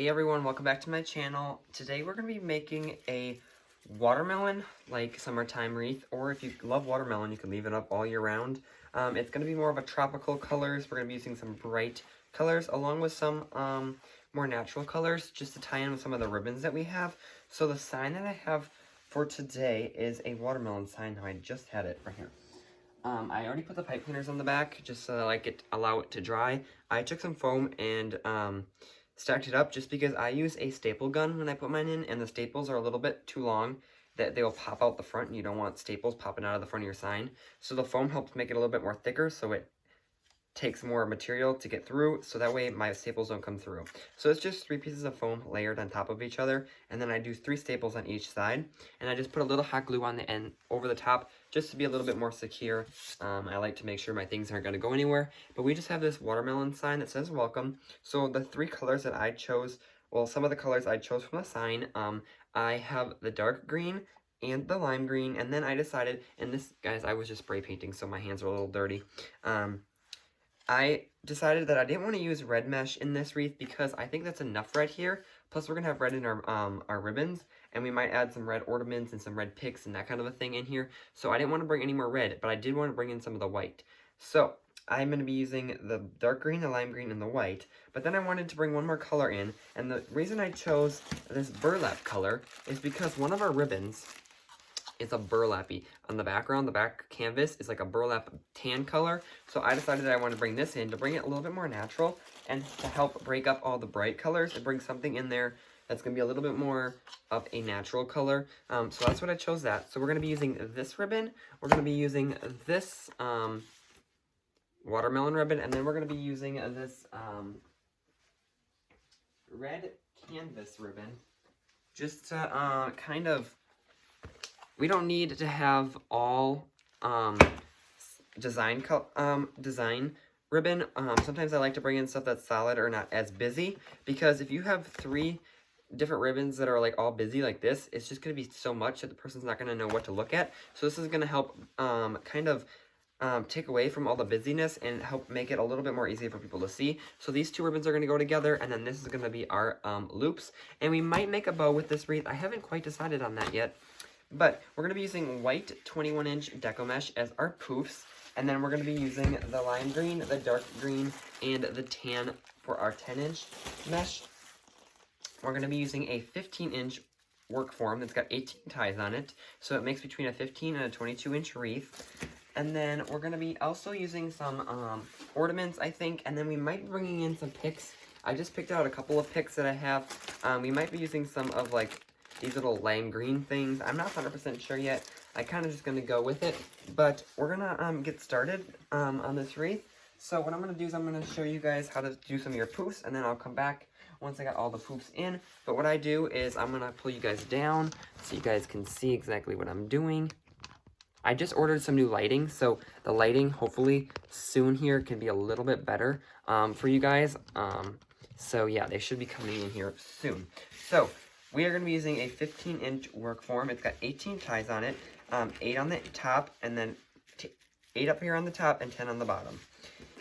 Hey everyone, welcome back to my channel. Today we're going to be making a watermelon, like summertime wreath, or if you love watermelon, you can leave it up all year round. It's going to be more of a tropical colors. We're going to be using some bright colors along with some more natural colors just to tie in with some of the ribbons that we have. So the sign that I have for today is a watermelon sign. I just had it right here. I already put the pipe cleaners on the back just so that I could allow it to dry. I took some foam and stacked it up just because I use a staple gun when I put mine in, and the staples are a little bit too long that they will pop out the front, and you don't want staples popping out of the front of your sign. So the foam helps make it a little bit more thicker, so it takes more material to get through, so that way my staples don't come through. So it's just 3 pieces of foam layered on top of each other, and then I do 3 staples on each side, and I just put a little hot glue on the end over the top just to be a little bit more secure. I like to make sure my things aren't going to go anywhere, but we just have this watermelon sign that says welcome. So the 3 colors that I chose, well, some of the colors I chose from the sign, I have the dark green and the lime green, and then I decided, and this, guys, I was just spray painting, so my hands are a little dirty. I decided that I didn't want to use red mesh in this wreath because I think that's enough red here. Plus, we're going to have red in our ribbons, and we might add some red ornaments and some red picks and that kind of a thing in here. So I didn't want to bring any more red, but I did want to bring in some of the white. So I'm going to be using the dark green, the lime green, and the white. But then I wanted to bring one more color in, and the reason I chose this burlap color is because one of our ribbons is a burlappy. On the background, the back canvas is like a burlap tan color. So I decided that I want to bring this in to bring it a little bit more natural and to help break up all the bright colors and bring something in there that's going to be a little bit more of a natural color. So that's what I chose that. So we're going to be using this ribbon. We're going to be using this watermelon ribbon. And then we're going to be using this red canvas ribbon just to kind of... We don't need to have all design ribbon. Sometimes I like to bring in stuff that's solid or not as busy, because if you have 3 different ribbons that are like all busy like this, it's just going to be so much that the person's not going to know what to look at. So this is going to help take away from all the busyness and help make it a little bit more easy for people to see. So these 2 ribbons are going to go together, and then this is going to be our loops. And we might make a bow with this wreath. I haven't quite decided on that yet. But we're going to be using white 21-inch deco mesh as our poofs, and then we're going to be using the lime green, the dark green, and the tan for our 10-inch mesh. We're going to be using a 15-inch work form that's got 18 ties on it, so it makes between a 15 and a 22-inch wreath. And then we're going to be also using some ornaments, I think, and then we might be bringing in some picks. I just picked out a couple of picks that I have. We might be using some of, like, these little lime green things. I'm not 100% sure yet. I kind of just going to go with it. But we're going to get started on this wreath. So what I'm going to do is I'm going to show you guys how to do some of your poofs, and then I'll come back once I got all the poofs in. But what I do is I'm going to pull you guys down so you guys can see exactly what I'm doing. I just ordered some new lighting, so the lighting hopefully soon here can be a little bit better for you guys. So yeah, they should be coming in here soon. So we are going to be using a 15-inch work form. It's got 18 ties on it, 8 on the top, and then 8 up here on the top and 10 on the bottom.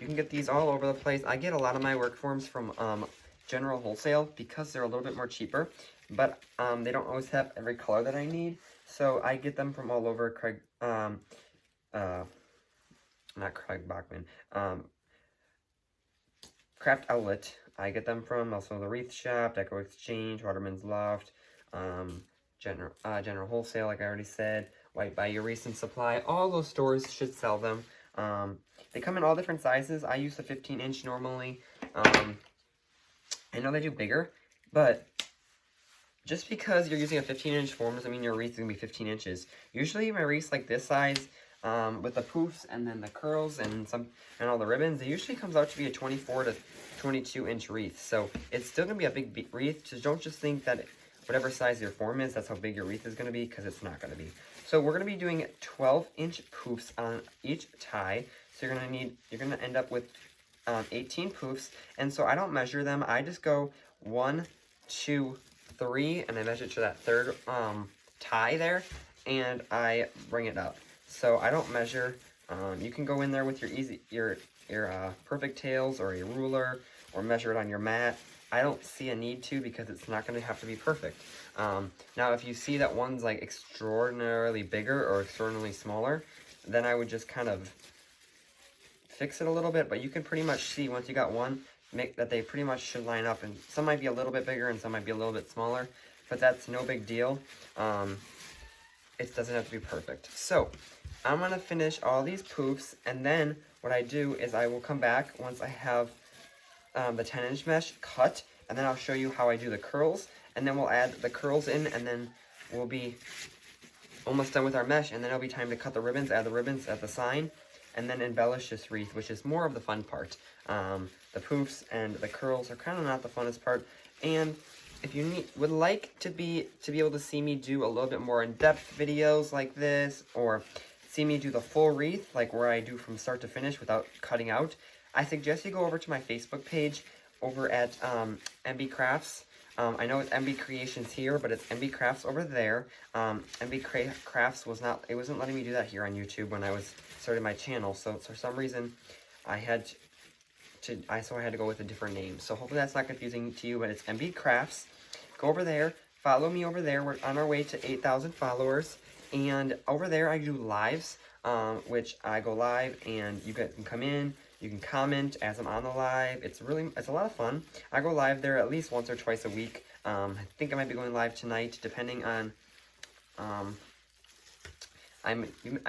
You can get these all over the place. I get a lot of my work forms from General Wholesale because they're a little bit more cheaper, but they don't always have every color that I need. So I get them from all over not Craig Bachman, Craft Outlet. I get them from also the Wreath Shop, Deco Exchange, Waterman's Loft, General Wholesale, like I already said, White by Your Recent Supply. All those stores should sell them. They come in all different sizes. I use the 15-inch normally. I know they do bigger, but just because you're using a 15-inch form doesn't mean your wreath is going to be 15 inches. Usually my wreath's like this size, with the poofs and then the curls and all the ribbons, it usually comes out to be a 24 to 22-inch wreath. So it's still going to be a big wreath. So don't just think that whatever size your form is, that's how big your wreath is going to be, because it's not going to be. So we're going to be doing 12-inch poofs on each tie. So you're going to end up with 18 poofs. And so I don't measure them. I just go 1, 2, 3, and I measure to that 3rd tie there, and I bring it up. So I don't measure. You can go in there with your perfect tails or a ruler, or measure it on your mat. I don't see a need to because it's not going to have to be perfect. Now, if you see that one's like extraordinarily bigger or extraordinarily smaller, then I would just kind of fix it a little bit. But you can pretty much see once you got one, make that they pretty much should line up. And some might be a little bit bigger and some might be a little bit smaller, but that's no big deal. It doesn't have to be perfect. So I'm going to finish all these poofs, and then what I do is I will come back once I have the 10-inch mesh cut, and then I'll show you how I do the curls, and then we'll add the curls in, and then we'll be almost done with our mesh, and then it'll be time to cut the ribbons, add the ribbons at the sign, and then embellish this wreath, which is more of the fun part. The poofs and the curls are kind of not the funnest part, and if you would like to be able to see me do a little bit more in-depth videos like this, or see me do the full wreath, like where I do from start to finish without cutting out, I suggest you go over to my Facebook page over at MB Crafts. I know it's MB Creations here, but it's MB Crafts over there. MB Crafts it wasn't letting me do that here on YouTube when I was starting my channel, so for some reason I had to go with a different name. So hopefully that's not confusing to you, but it's MB Crafts. Go over there, follow me over there. We're on our way to 8,000 followers, and over there I do lives, which I go live, and you guys can come in, you can comment as I'm on the live. It's a lot of fun. I go live there at least once or twice a week. I think I might be going live tonight, depending on, I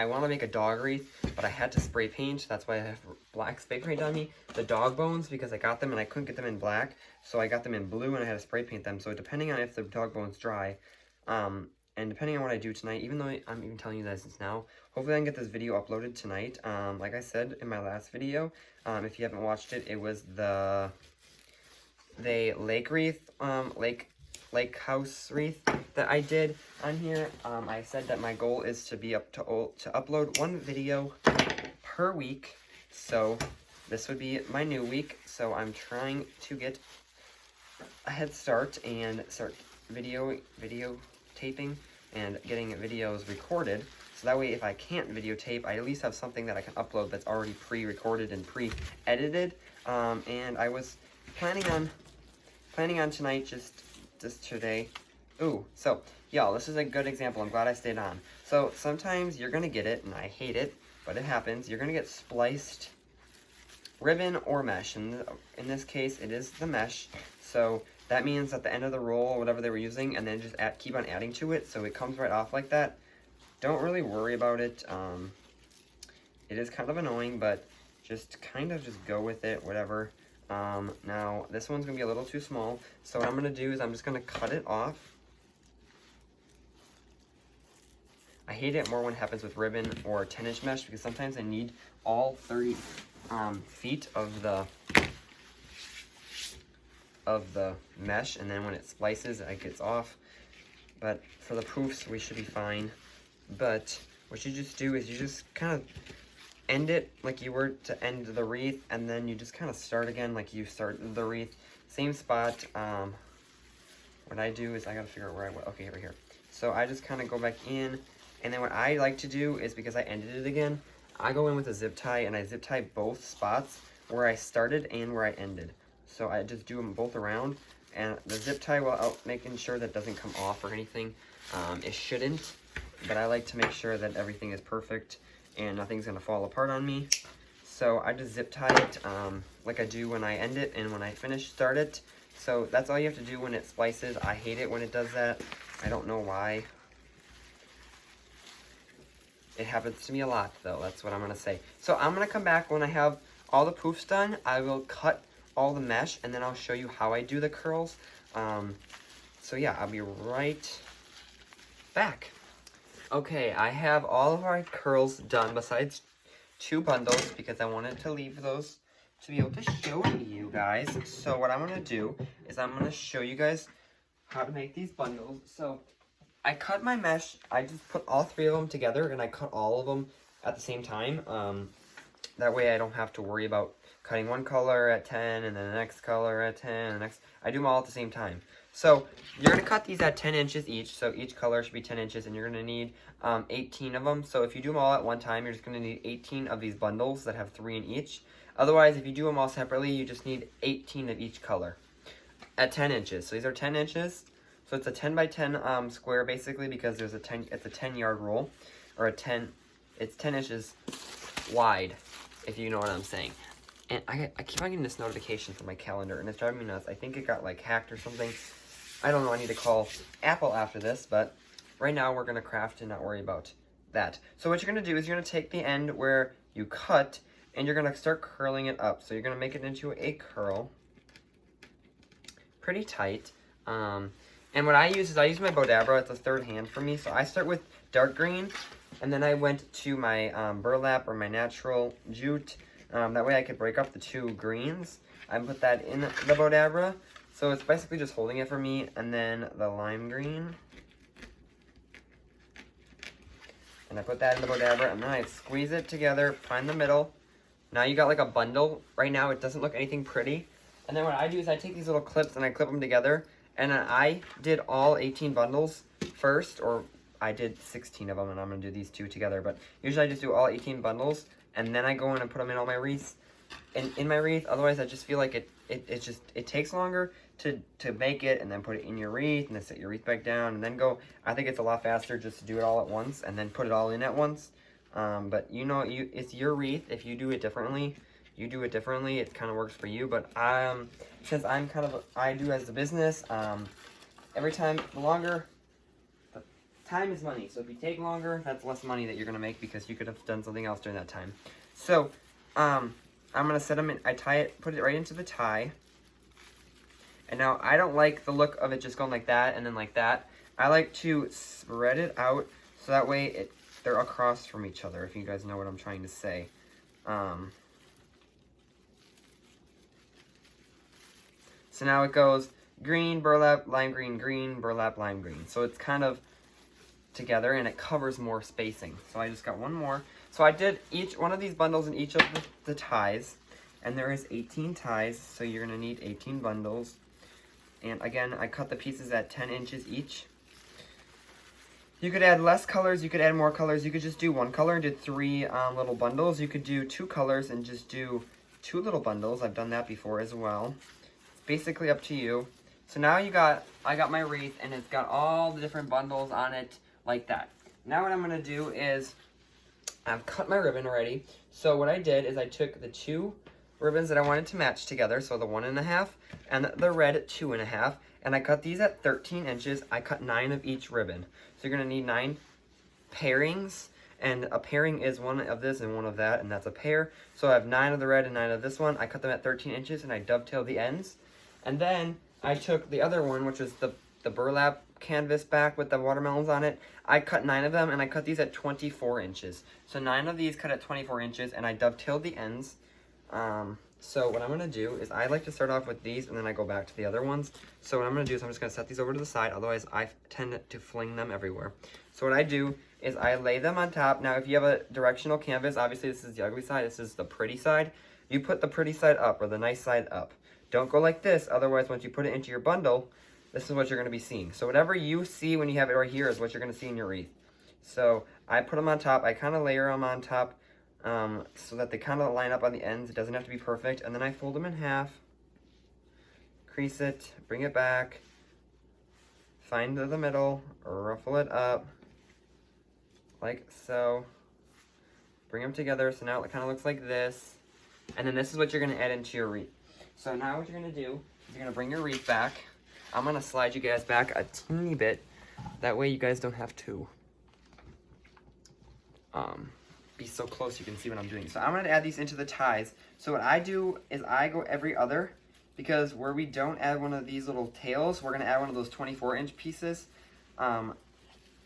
want to make a dog wreath, but I had to spray paint. That's why I have black spray paint on me. The dog bones, because I got them and I couldn't get them in black, so I got them in blue and I had to spray paint them. So depending on if the dog bones dry, and depending on what I do tonight, even though I'm even telling you guys this now, hopefully I can get this video uploaded tonight. Like I said in my last video, if you haven't watched it, it was the lake wreath, lake house wreath that I did on here. I said that my goal is to be to upload one video per week. So this would be my new week. So I'm trying to get a head start and start video taping and getting videos recorded. So that way, if I can't videotape, I at least have something that I can upload that's already pre-recorded and pre-edited. And I was planning on tonight, just today. Ooh, so y'all, this is a good example. I'm glad I stayed on. So sometimes you're gonna get it, and I hate it, but it happens. You're gonna get spliced ribbon or mesh, and in this case, it is the mesh. So that means at the end of the roll, whatever they were using, and then just keep on adding to it, so it comes right off like that. Don't really worry about it. It is kind of annoying, but just go with it, whatever. Now, this one's going to be a little too small, so what I'm going to do is I'm just going to cut it off. I hate it more when it happens with ribbon or 10-inch mesh, because sometimes I need all 30 feet of the mesh, and then when it splices, it gets off. But for the poofs, we should be fine. But what you just do is you just kind of end it like you were to end the wreath, and then you just kind of start again like you started the wreath. Same spot. What I do is I gotta figure out where I went. Okay, over here. So I just kind of go back in, and then what I like to do is, because I ended it again, I go in with a zip tie, and I zip tie both spots where I started and where I ended. So I just do them both around, and the zip tie will making sure that it doesn't come off or anything. It shouldn't, but I like to make sure that everything is perfect and nothing's gonna fall apart on me. So I just zip tie it like I do when I end it and when I start it. So that's all you have to do when it splices. I hate it when it does that. I don't know why. It happens to me a lot though, that's what I'm gonna say. So I'm gonna come back when I have all the poofs done. I will cut all the mesh, and then I'll show you how I do the curls. So yeah, I'll be right back. Okay, I have all of our curls done besides 2 bundles, because I wanted to leave those to be able to show you guys. So what I'm gonna do is I'm gonna show you guys how to make these bundles. So I cut my mesh, I just put all 3 of them together, and I cut all of them at the same time. That way I don't have to worry about cutting one color at 10 and then the next color at 10 and the next. I do them all at the same time. So you're going to cut these at 10 inches each. So each color should be 10 inches, and you're going to need 18 of them. So if you do them all at one time, you're just going to need 18 of these bundles that have 3 in each. Otherwise, if you do them all separately, you just need 18 of each color. at 10 inches. So these are 10 inches. So it's a 10 by 10 square basically, because there's it's a 10-yard roll, or it's 10 inches wide, if you know what I'm saying. And I keep on getting this notification from my calendar, and it's driving me nuts. I think it got like hacked or something. I don't know, I need to call Apple after this, but right now we're gonna craft and not worry about that. So what you're gonna do is you're gonna take the end where you cut, and you're gonna start curling it up. So you're gonna make it into a curl, pretty tight. And what I use my Bodabra. It's a third hand for me. So I start with dark green, and then I went to my burlap or my natural jute. That way I could break up the two greens. I put that in the Bodabra. So it's basically just holding it for me. And then the lime green. And I put that in the Bodabra, and then I squeeze it together, find the middle. Now you got like a bundle. Right now it doesn't look anything pretty. And then what I do is I take these little clips and I clip them together. And I did all 18 bundles first, or I did 16 of them, and I'm going to do these two together. But usually I just do all 18 bundles, and then I go in and put them in all my wreaths. And in my wreath, otherwise I just feel like it takes longer to make it, and then put it in your wreath, and then set your wreath back down, and then go. I think it's a lot faster just to do it all at once, and then put it all in at once. But you know, it's your wreath. If you do it differently, you do it differently. It kind of works for you. But since I do as a business, every time, the longer, the time is money. So if you take longer, that's less money that you're going to make, because you could have done something else during that time. So, I'm going to set them in, I tie it, put it right into the tie. And now, I don't like the look of it just going like that and then like that. I like to spread it out, so that way they're across from each other, if you guys know what I'm trying to say. So now it goes green, burlap, lime green, green, burlap, lime green. So it's kind of together, and it covers more spacing. So I just got one more. So I did each one of these bundles in each of the ties, and there is 18 ties, so you're going to need 18 bundles. And again, I cut the pieces at 10 inches each. You could add less colors, you could add more colors, you could just do one color and do 3 little bundles. You could do 2 colors and just do 2 little bundles. I've done that before as well. Basically up to you. So now I got my wreath, and it's got all the different bundles on it like that. Now what I'm going to do is I've cut my ribbon already. So what I did is I took the 2 ribbons that I wanted to match together, so the 1.5 and the red 2.5, and I cut these at 13 inches. I cut 9 of each ribbon. So you're going to need 9 pairings, and a pairing is one of this and one of that, and that's a pair. So I have 9 of the red and 9 of this one. I cut them at 13 inches, and I dovetailed the ends. And then I took the other one, which was the burlap canvas back with the watermelons on it. I cut 9 of them, and I cut these at 24 inches. So 9 of these cut at 24 inches, and I dovetailed the ends. So what I'm going to do is I like to start off with these, and then I go back to the other ones. So what I'm going to do is I'm just going to set these over to the side, otherwise I tend to fling them everywhere. So what I do is I lay them on top. Now if you have a directional canvas, obviously this is the ugly side, this is the pretty side. You put the pretty side up, or the nice side up. Don't go like this, otherwise once you put it into your bundle, this is what you're going to be seeing. So whatever you see when you have it right here is what you're going to see in your wreath. So I put them on top, I kind of layer them on top so that they kind of line up on the ends. It doesn't have to be perfect. And then I fold them in half, crease it, bring it back, find the middle, ruffle it up, like so. Bring them together, so now it kind of looks like this. And then this is what you're going to add into your wreath. So now what you're going to do is you're going to bring your wreath back. I'm going to slide you guys back a teeny bit. That way you guys don't have to be so close you can see what I'm doing. So I'm going to add these into the ties. So what I do is I go every other, because where we don't add one of these little tails, we're going to add one of those 24-inch pieces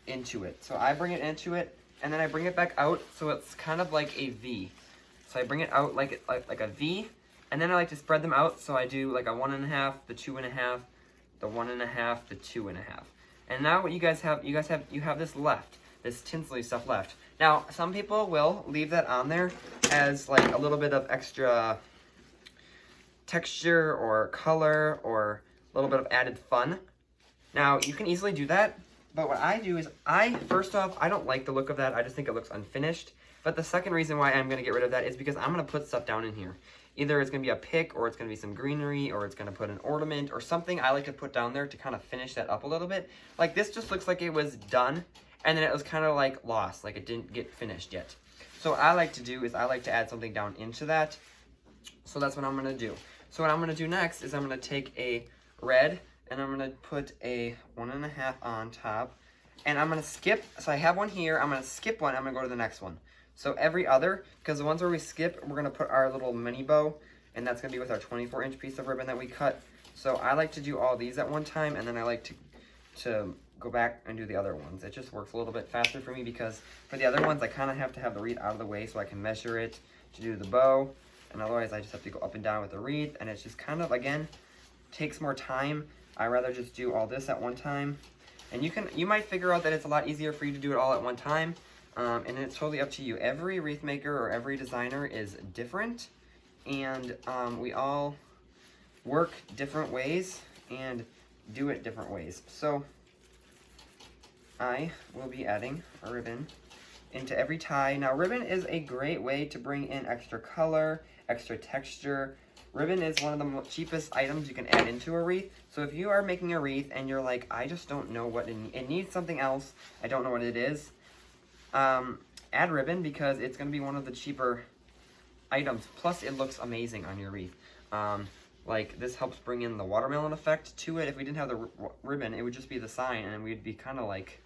into it. So I bring it into it, and then I bring it back out, so it's kind of like a V. So I bring it out like a V, and then I like to spread them out. So I do like a 1.5, the 2.5, the 1.5, the 2.5. And now what you have this left, this tinsely stuff left. Now some people will leave that on there as like a little bit of extra texture or color or a little bit of added fun. Now you can easily do that, but what I do is first off, I don't like the look of that. I just think it looks unfinished. But the second reason why I'm going to get rid of that is because I'm going to put stuff down in here. Either it's going to be a pick, or it's going to be some greenery, or it's going to put an ornament, or something I like to put down there to kind of finish that up a little bit. Like this just looks like it was done, and then it was kind of like lost, like it didn't get finished yet. So what I like to do is I like to add something down into that. So that's what I'm going to do. So what I'm going to do next is I'm going to take a red, and I'm going to put a 1.5 on top. And I'm going to skip, so I have one here, I'm going to skip one, I'm going to go to the next one. So every other, because the ones where we skip, we're going to put our little mini bow, and that's going to be with our 24-inch piece of ribbon that we cut. So I like to do all these at one time, and then I like to go back and do the other ones. It just works a little bit faster for me, because for the other ones, I kind of have to have the wreath out of the way so I can measure it to do the bow, and otherwise I just have to go up and down with the wreath, and it's just kind of, again, takes more time. I'd rather just do all this at one time. And you might figure out that it's a lot easier for you to do it all at one time, and it's totally up to you. Every wreath maker or every designer is different, and we all work different ways and do it different ways. So I will be adding a ribbon into every tie. Now ribbon is a great way to bring in extra color, extra texture. Ribbon is one of the cheapest items you can add into a wreath. So if you are making a wreath and you're like, I just don't know what it needs something else, I don't know what it is, add ribbon, because it's going to be one of the cheaper items. Plus it looks amazing on your wreath. Like this helps bring in the watermelon effect to it. If we didn't have the ribbon, it would just be the sign, and we'd be kind of like,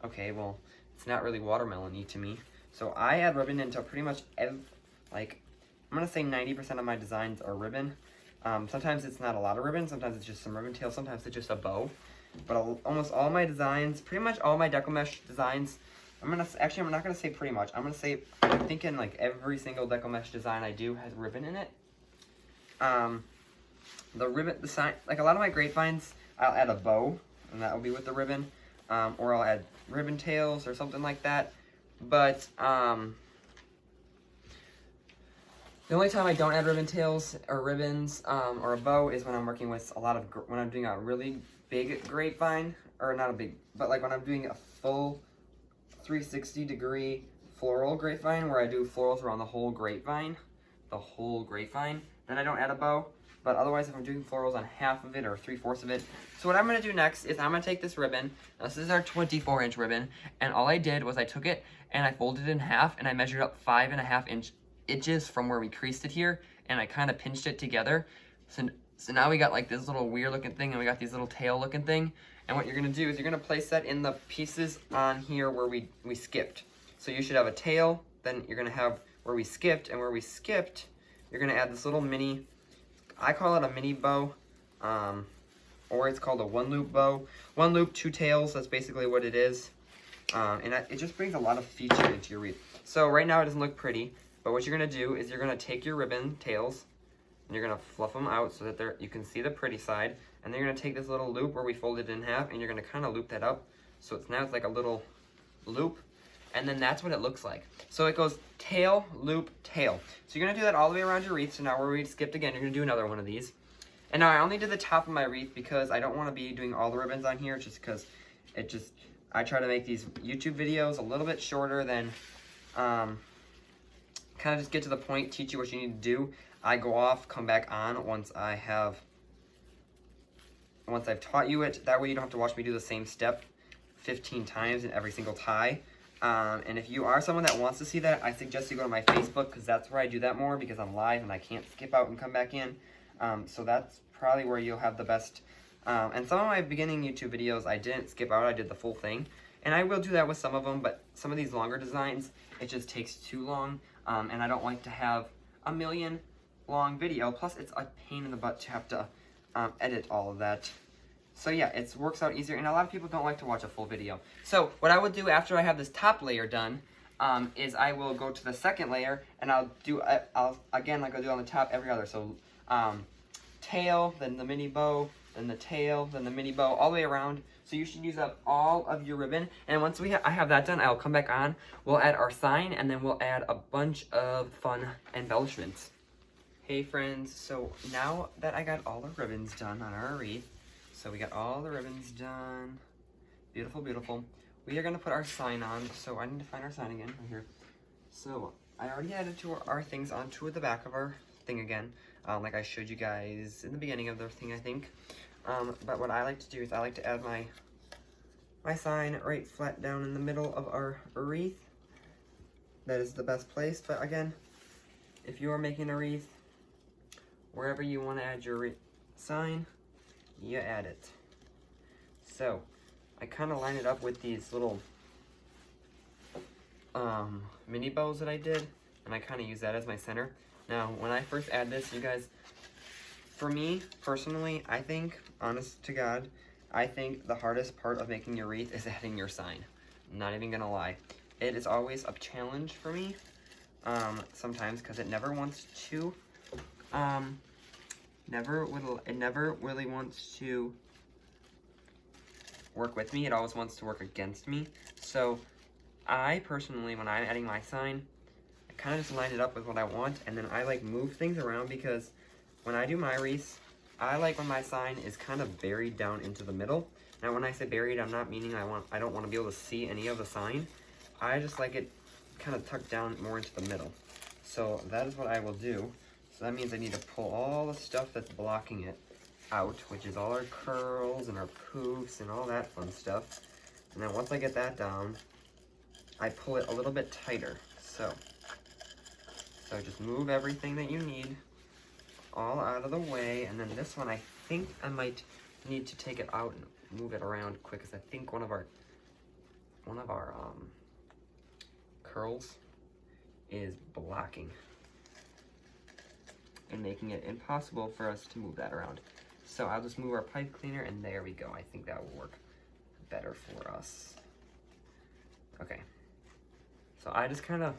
okay, well, it's not really watermelon-y to me. So I add ribbon into pretty much I'm going to say 90% of my designs are ribbon. Sometimes it's not a lot of ribbon, sometimes it's just some ribbon tail, sometimes it's just a bow. But almost all my designs, pretty much all my deco mesh designs, I'm not going to say pretty much. I'm thinking like every single deco mesh design I do has ribbon in it. The sign, like a lot of my grapevines, I'll add a bow, and that will be with the ribbon. Or I'll add ribbon tails or something like that. But, the only time I don't add ribbon tails or ribbons or a bow is when I'm working with when I'm doing a really big grapevine, or not a big, but like when I'm doing a full 360-degree floral grapevine where I do florals around the whole grapevine, then I don't add a bow. But otherwise, if I'm doing florals on half of it or 3/4 of it. So what I'm going to do next is I'm going to take this ribbon. Now, this is our 24-inch ribbon, and all I did was I took it and I folded it in half, and I measured up 5.5 inches from where we creased it here, and I kind of pinched it together. So now we got like this little weird looking thing, and we got these little tail looking thing. And what you're going to do is you're going to place that in the pieces on here where we skipped. So you should have a tail, then you're going to have where we skipped, and where we skipped, you're going to add this little mini, I call it a mini bow, or it's called a one loop bow. One loop, two tails, that's basically what it is. And it just brings a lot of feature into your wreath. So right now it doesn't look pretty, but what you're going to do is you're going to take your ribbon tails, and you're going to fluff them out so that you can see the pretty side. And then you're going to take this little loop where we folded it in half, and you're going to kind of loop that up. So it's like a little loop. And then that's what it looks like. So it goes tail, loop, tail. So you're going to do that all the way around your wreath. So now where we skipped again, you're going to do another one of these. And now I only did the top of my wreath because I don't want to be doing all the ribbons on here, just because I try to make these YouTube videos a little bit shorter than, kind of just get to the point, teach you what you need to do. I go off, come back on once I've taught you it. That way you don't have to watch me do the same step 15 times in every single tie. And if you are someone that wants to see that, I suggest you go to my Facebook, because that's where I do that more, because I'm live and I can't skip out and come back in. So that's probably where you'll have the best. And some of my beginning YouTube videos, I didn't skip out, I did the full thing. And I will do that with some of them, but some of these longer designs, it just takes too long. And I don't like to have a million long video. Plus, it's a pain in the butt to have to edit all of that. So yeah, it works out easier, and a lot of people don't like to watch a full video. So what I will do after I have this top layer done is I will go to the second layer, and I'll again, like I do on the top, every other. So tail, then the mini bow, then the tail, then the mini bow, all the way around. So you should use up all of your ribbon. And once I have that done, I'll come back on. We'll add our sign, and then we'll add a bunch of fun embellishments. Hey friends, so now that I got all the ribbons done on our wreath, so we got all the ribbons done. Beautiful, beautiful. We are going to put our sign on. So I need to find our sign again. Right here. So I already added our things onto the back of our thing again, like I showed you guys in the beginning of the thing, I think. But what I like to do is I like to add my sign right flat down in the middle of our wreath. That is the best place. But again, if you are making a wreath, wherever you want to add your sign, you add it. So I kind of line it up with these little mini bows that I did, and I kind of use that as my center. Now, when I first add this, you guys, for me personally, I think, honest to God, I think the hardest part of making your wreath is adding your sign. I'm not even gonna lie. It is always a challenge for me, sometimes, because it never wants to, it never really wants to work with me. It always wants to work against me. So I personally, when I'm adding my sign, I kind of just line it up with what I want, and then I like move things around, because when I do my wreaths, I like when my sign is kind of buried down into the middle. Now when I say buried, I'm not meaning I don't want to be able to see any of the sign. I just like it kind of tucked down more into the middle. So that is what I will do. So that means I need to pull all the stuff that's blocking it out, which is all our curls and our poofs and all that fun stuff. And then once I get that down, I pull it a little bit tighter. So just move everything that you need all out of the way. And then this one, I think I might need to take it out and move it around quick, because I think one of our curls is blocking and making it impossible for us to move that around. So I'll just move our pipe cleaner, and there we go. I think that will work better for us. Okay. So I just kind of,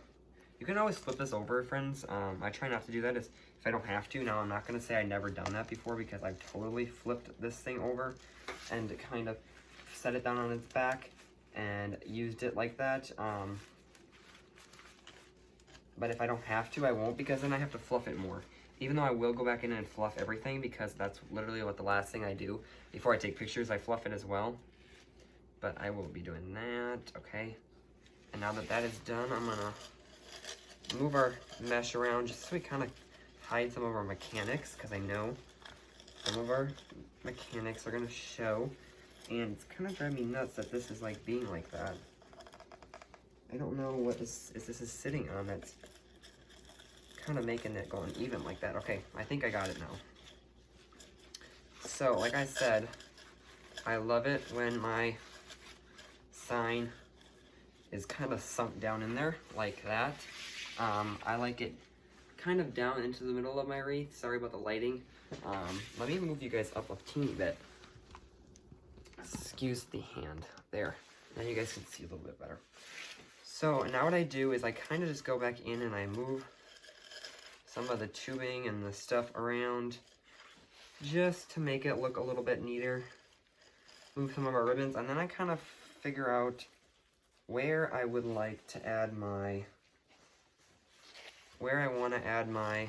you can always flip this over, friends. I try not to do that if I don't have to. Now, I'm not going to say I've never done that before, because I've totally flipped this thing over and kind of set it down on its back and used it like that. But if I don't have to, I won't, because then I have to fluff it more. Even though I will go back in and fluff everything, because that's literally what the last thing I do. Before I take pictures, I fluff it as well. But I will be doing that, okay. And now that that is done, I'm gonna move our mesh around just so we kind of hide some of our mechanics, because I know some of our mechanics are gonna show. And it's kind of driving me nuts that this is like being like that. I don't know what this is sitting on that's kind of making it go uneven like that. Okay, I think I got it now. So, like I said, I love it when my sign is kind of sunk down in there like that. I like it kind of down into the middle of my wreath. Sorry about the lighting. Let me move you guys up a teeny bit. Excuse the hand. There. Now you guys can see a little bit better. So now what I do is I kind of just go back in and I move some of the tubing and the stuff around just to make it look a little bit neater. Move some of our ribbons, and then I kind of figure out where I would like to add my, where I want to add my,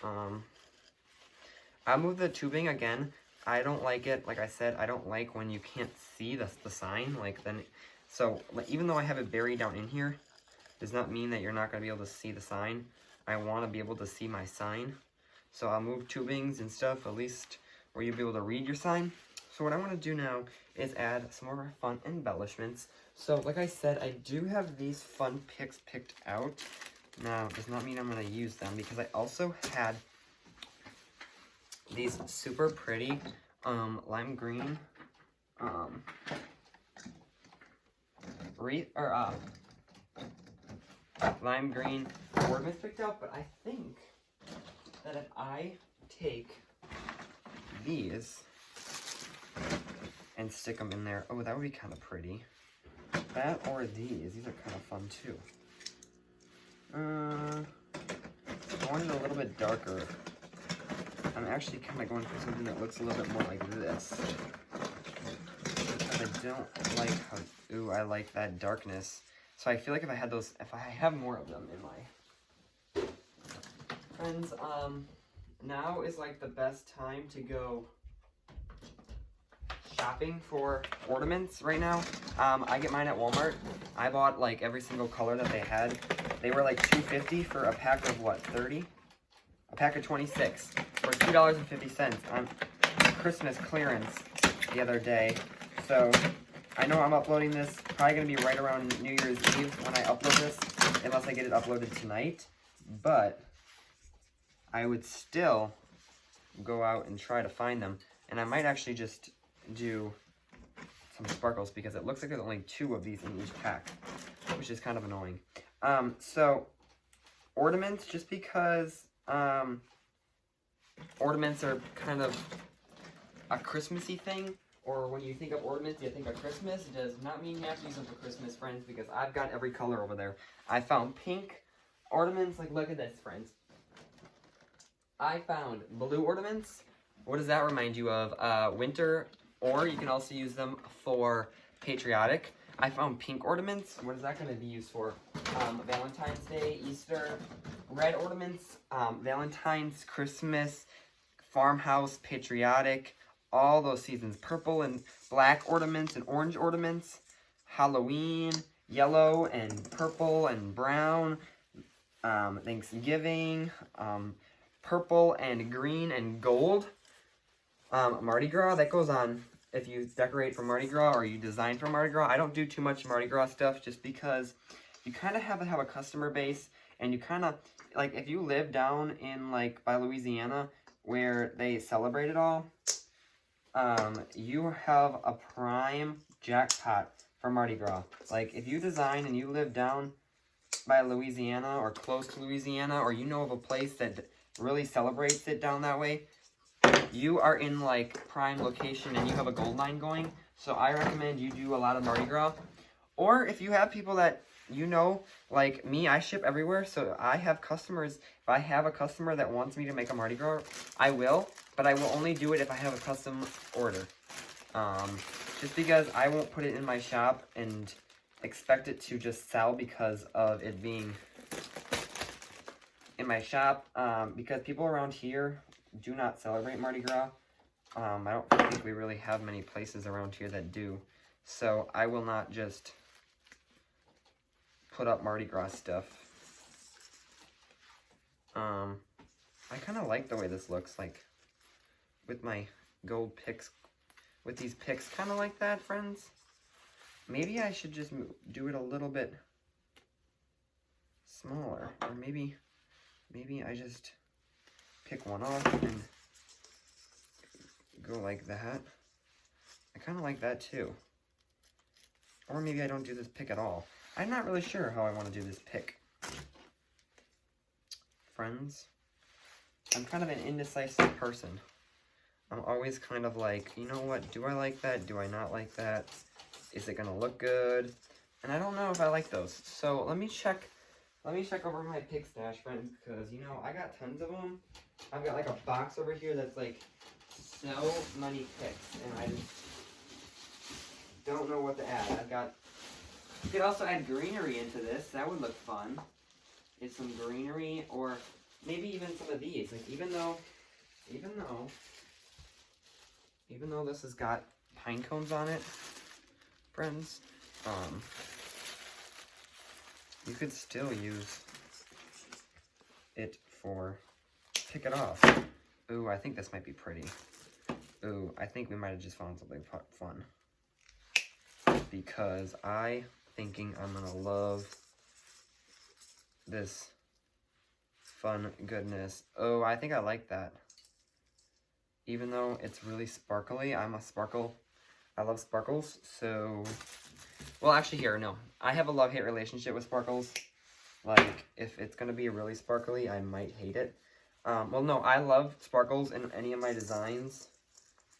I'll move the tubing again. I don't like it, like I said, I don't like when you can't see the sign, like then, so even though I have it buried down in here, does not mean that you're not going to be able to see the sign. I want to be able to see my sign. So I'll move tubings and stuff, at least where you'll be able to read your sign. So what I want to do now is add some of our fun embellishments. So like I said, I do have these fun picks picked out. Now, it does not mean I'm going to use them, because I also had these super pretty lime green lime green ornaments picked out, but I think that if I take these and stick them in there, oh, that would be kind of pretty. That or these are kind of fun too. I wanted a little bit darker. I'm actually kind of going for something that looks a little bit more like this. Because I don't like how, ooh, I like that darkness. So I feel like if I had those, if I have more of them in my... Friends, now is like the best time to go shopping for ornaments right now. I get mine at Walmart. I bought like every single color that they had. They were like $2.50 for a pack of what, 30? A pack of 26 for $2.50 on Christmas clearance the other day. So I know I'm uploading this probably going to be right around New Year's Eve when I upload this, unless I get it uploaded tonight. But I would still go out and try to find them. And I might actually just do some sparkles because it looks like there's only 2 of these in each pack, which is kind of annoying. So ornaments, just because ornaments are kind of a Christmassy thing, or when you think of ornaments, you think of Christmas. It does not mean you have to use them for Christmas, friends, because I've got every color over there. I found pink ornaments, like look at this, friends. I found blue ornaments. What does that remind you of? Winter, or you can also use them for patriotic. I found pink ornaments. What is that going to be used for? Valentine's Day, Easter. Red ornaments, Valentine's, Christmas, farmhouse, patriotic, all those seasons. Purple and black ornaments and orange ornaments. Halloween, yellow and purple and brown. Thanksgiving, purple and green and gold. Mardi Gras, that goes on if you decorate for Mardi Gras or you design for Mardi Gras. I don't do too much Mardi Gras stuff just because you kind of have to have a customer base, and you kind of, like, if you live down in, like, by Louisiana where they celebrate it all, you have a prime jackpot for Mardi Gras. Like, if you design and you live down by Louisiana or close to Louisiana, or you know of a place that really celebrates it down that way, you are in like prime location and you have a gold mine going. So I recommend you do a lot of Mardi Gras. Or if you have people that you know, like me, I ship everywhere, so I have customers. If I have a customer that wants me to make a Mardi Gras, I will, but I will only do it if I have a custom order. Just because I won't put it in my shop and expect it to just sell because of it being in my shop, because people around here do not celebrate Mardi Gras. I don't think we really have many places around here that do, so I will not just put up Mardi Gras stuff. I kind of like the way this looks, like with my gold picks, with these picks, kind of like that, friends. Maybe I should just do it a little bit smaller, or maybe I just pick one off and go like that. I kind of like that too. Or maybe I don't do this pick at all. I'm not really sure how I want to do this pick. Friends, I'm kind of an indecisive person. I'm always kind of like, you know what, do I like that? Do I not like that? Is it gonna look good? And I don't know if I like those. So let me check over my pick stash, friends, because, you know, I got tons of them. I've got like a box over here that's like so many picks, and I just don't know what to add. You could also add greenery into this. That would look fun. Is some greenery, or maybe even some of these. Like even though this has got pine cones on it, friends, you could still use it for pick it off. Ooh, I think this might be pretty. Ooh, I think we might have just found something fun. Because I thinking I'm gonna love this fun goodness. Oh, I think I like that. Even though it's really sparkly, I love sparkles, so, well, actually here, no. I have a love-hate relationship with sparkles. Like, if it's gonna be really sparkly, I might hate it. Well, no, I love sparkles in any of my designs,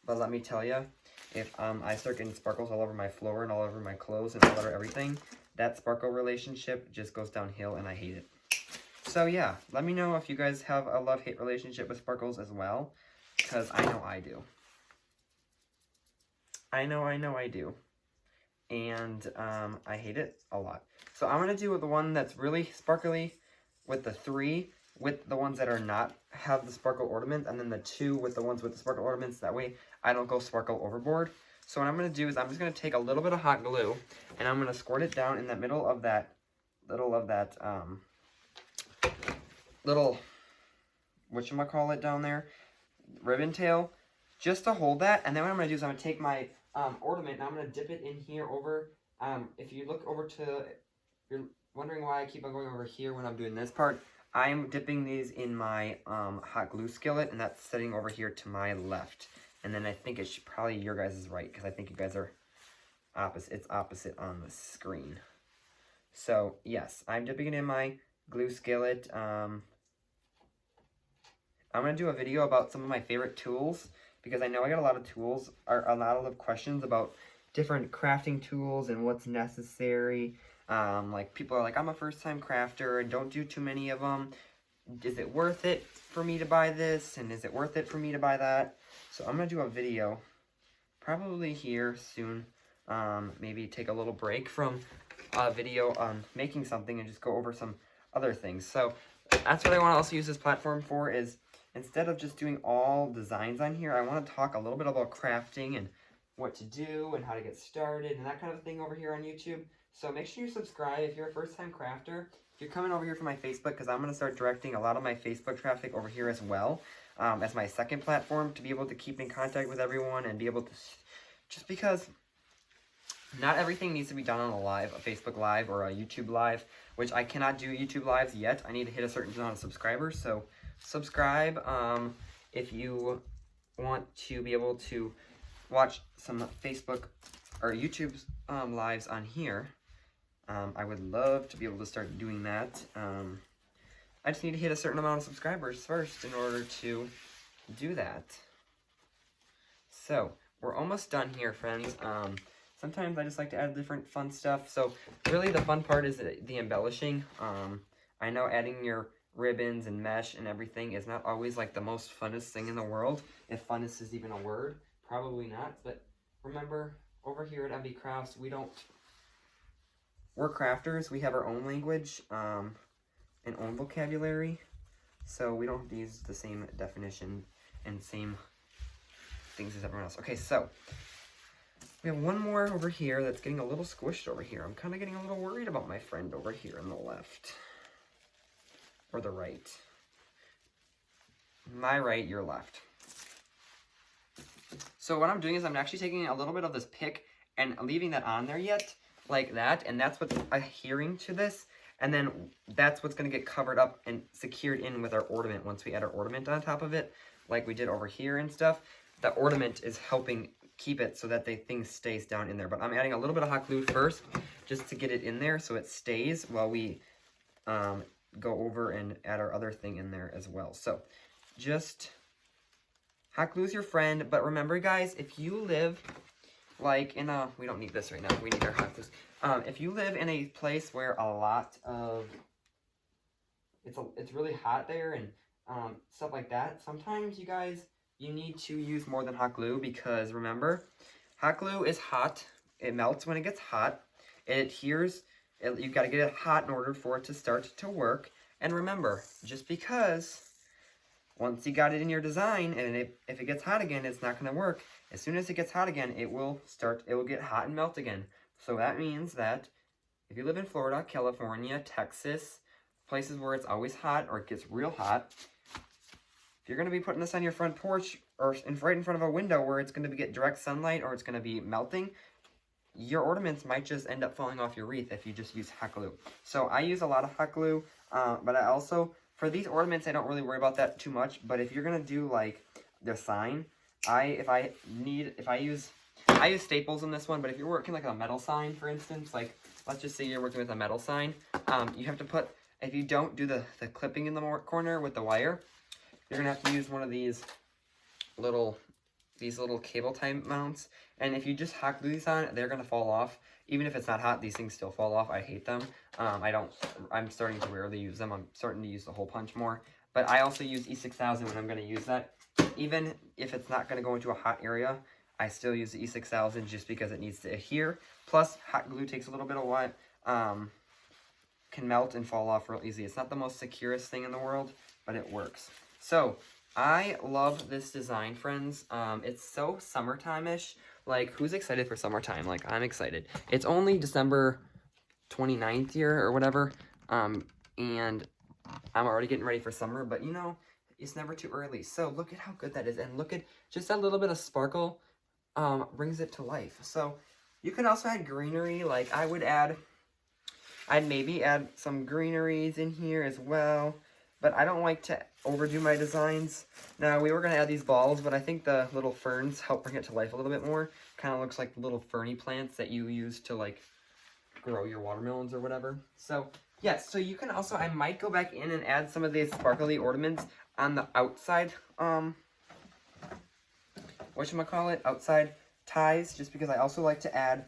but let me tell you, if I start getting sparkles all over my floor and all over my clothes and all over everything, that sparkle relationship just goes downhill and I hate it. So yeah, let me know if you guys have a love-hate relationship with sparkles as well, because I know I do. I know I do. And I hate it a lot. So I'm going to do the one that's really sparkly with the 3, with the ones that are not have the sparkle ornaments, and then the 2 with the ones with the sparkle ornaments. That way I don't go sparkle overboard. So what I'm going to do is I'm just going to take a little bit of hot glue, and I'm going to squirt it down in the middle of that, little, whatchamacallit down there, ribbon tail, just to hold that. And then what I'm going to do is I'm going to take my ornament, and I'm going to dip it in here over, if you look over to, if you're wondering why I keep on going over here when I'm doing this part, I'm dipping these in my hot glue skillet, and that's sitting over here to my left. And then I think it should probably your guys is right, because I think you guys are opposite. It's opposite on the screen. So yes, I'm dipping it in my glue skillet. I'm going to do a video about some of my favorite tools, because I know I got a lot of tools, or a lot of questions about different crafting tools and what's necessary. Like, people are like, I'm a first-time crafter and don't do too many of them. Is it worth it for me to buy this? And is it worth it for me to buy that? So I'm going to do a video probably here soon. Maybe take a little break from a video on making something and just go over some other things. So that's what I want to also use this platform for, is instead of just doing all designs on here, I want to talk a little bit about crafting and what to do and how to get started and that kind of thing over here on YouTube. So make sure you subscribe if you're a first-time crafter. If you're coming over here from my Facebook, because I'm going to start directing a lot of my Facebook traffic over here as well, as my second platform, to be able to keep in contact with everyone and be able to, just because not everything needs to be done on a Facebook Live or a YouTube Live, which I cannot do YouTube Lives yet. I need to hit a certain amount of subscribers, so subscribe if you want to be able to watch some Facebook or YouTube lives on here. I would love to be able to start doing that. I just need to hit a certain amount of subscribers first in order to do that. So, we're almost done here, friends. Sometimes I just like to add different fun stuff. So, really the fun part is the embellishing. I know adding your ribbons and mesh and everything is not always like the most funnest thing in the world. If funnest is even a word, probably not. But remember, over here at MB Crafts, we're crafters. We have our own language and own vocabulary. So we don't have to use the same definition and same things as everyone else. Okay, so we have one more over here that's getting a little squished over here. I'm kind of getting a little worried about my friend over here on the left. Or the right. My right, your left. So what I'm doing is I'm actually taking a little bit of this pick and leaving that on there yet, like that, and that's what's adhering to this, and then that's what's going to get covered up and secured in with our ornament once we add our ornament on top of it, like we did over here and stuff. The ornament is helping keep it so that the thing stays down in there, but I'm adding a little bit of hot glue first just to get it in there so it stays while we go over and add our other thing in there as well. So just hot glue's your friend, but remember guys, if you live like in a, we don't need this right now, we need our hot glues. If you live in a place where a lot of, it's really hot there and stuff like that, sometimes you guys, you need to use more than hot glue, because remember, hot glue is hot, it melts when it gets hot, it adheres. You've got to get it hot in order for it to start to work. And remember, just because once you got it in your design, and if it gets hot again, it's not going to work. As soon as it gets hot again, it will get hot and melt again. So that means that if you live in Florida, California, Texas, places where it's always hot or it gets real hot, if you're going to be putting this on your front porch or right in front of a window where it's going to get direct sunlight or it's going to be melting, your ornaments might just end up falling off your wreath if you just use hot glue. So I use a lot of hot glue, but I also, for these ornaments, I don't really worry about that too much. But if you're gonna do like the sign, I use staples in this one. But if you're working like a metal sign, for instance, like let's just say you're working with a metal sign, you have to put, if you don't do the clipping in the corner with the wire, you're gonna have to use one of these little cable tie mounts, and if you just hot glue these on, they're gonna fall off. Even if it's not hot, these things still fall off. I hate them. I'm starting to rarely use them. I'm starting to use the hole punch more, but I also use E6000 when I'm gonna use that. Even if it's not gonna go into a hot area, I still use the E6000 just because it needs to adhere. Plus, hot glue takes a little bit of what, can melt and fall off real easy. It's not the most securest thing in the world, but it works. So, I love this design, friends. It's so summertime-ish. Like, who's excited for summertime? Like, I'm excited. It's only December 29th here or whatever, and I'm already getting ready for summer, but you know, it's never too early. So look at how good that is, and look at just that little bit of sparkle brings it to life. So you can also add greenery. Like, I'd maybe add some greeneries in here as well, but I don't like to overdo my designs. Now, we were going to add these balls, but I think the little ferns help bring it to life a little bit more. Kind of looks like little ferny plants that you use to, like, grow your watermelons or whatever. So, yes, so you can also, I might go back in and add some of these sparkly ornaments on the outside, whatchamacallit, outside ties, just because I also like to add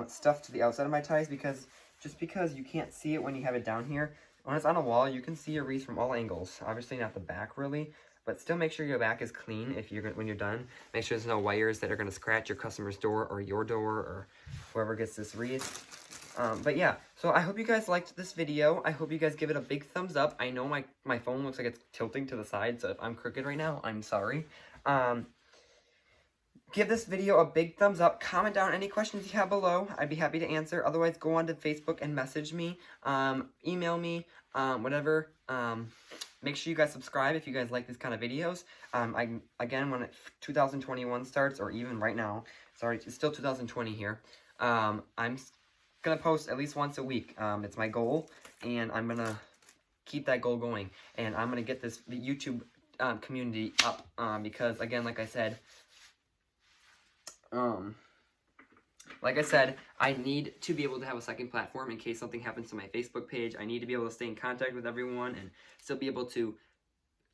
stuff to the outside of my ties, because just because you can't see it when you have it down here, when it's on a wall, you can see your wreath from all angles. Obviously not the back really, but still make sure your back is clean when you're done. Make sure there's no wires that are going to scratch your customer's door or your door or whoever gets this wreath. But yeah, so I hope you guys liked this video. I hope you guys give it a big thumbs up. I know my phone looks like it's tilting to the side, so if I'm crooked right now, I'm sorry. Give this video a big thumbs up. Comment down any questions you have below. I'd be happy to answer. Otherwise, go on to Facebook and message me. Email me. Whatever. Make sure you guys subscribe if you guys like these kind of videos. Again, when 2021 starts, or even right now, sorry, it's still 2020 here. I'm gonna post at least once a week. It's my goal, and I'm gonna keep that goal going. And I'm gonna get the YouTube community up because, again, like I said, I need to be able to have a second platform in case something happens to my Facebook page. I need to be able to stay in contact with everyone and still be able to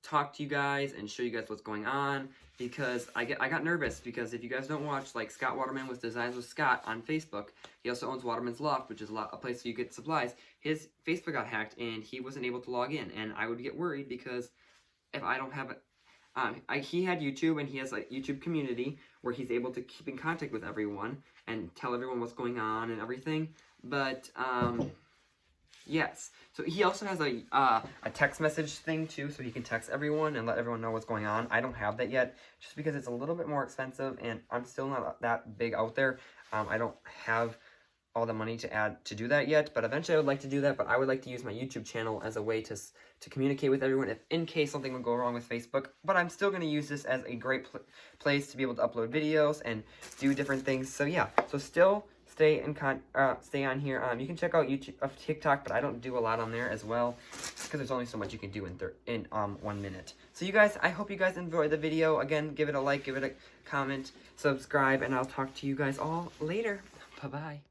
talk to you guys and show you guys what's going on, because I got nervous, because if you guys don't watch, like, Scott Waterman with Designs with Scott on Facebook, he also owns Waterman's Loft, which is a place where you get supplies. His Facebook got hacked and he wasn't able to log in, and I would get worried because if I don't have it, he had YouTube, and he has a YouTube community where he's able to keep in contact with everyone and tell everyone what's going on and everything. But yes, so he also has a text message thing too, so he can text everyone and let everyone know what's going on. I don't have that yet, just because it's a little bit more expensive, and I'm still not that big out there. I don't have all the money to do that yet, but eventually I would like to do that. But I would like to use my YouTube channel as a way to communicate with everyone if in case something would go wrong with Facebook. But I'm still going to use this as a great place to be able to upload videos and do different things. So yeah, so still stay on here. You can check out YouTube, TikTok, but I don't do a lot on there as well, because there's only so much you can do in 1 minute. So you guys, I hope you guys enjoyed the video. Again, give it a like, give it a comment, subscribe, and I'll talk to you guys all later. Bye bye.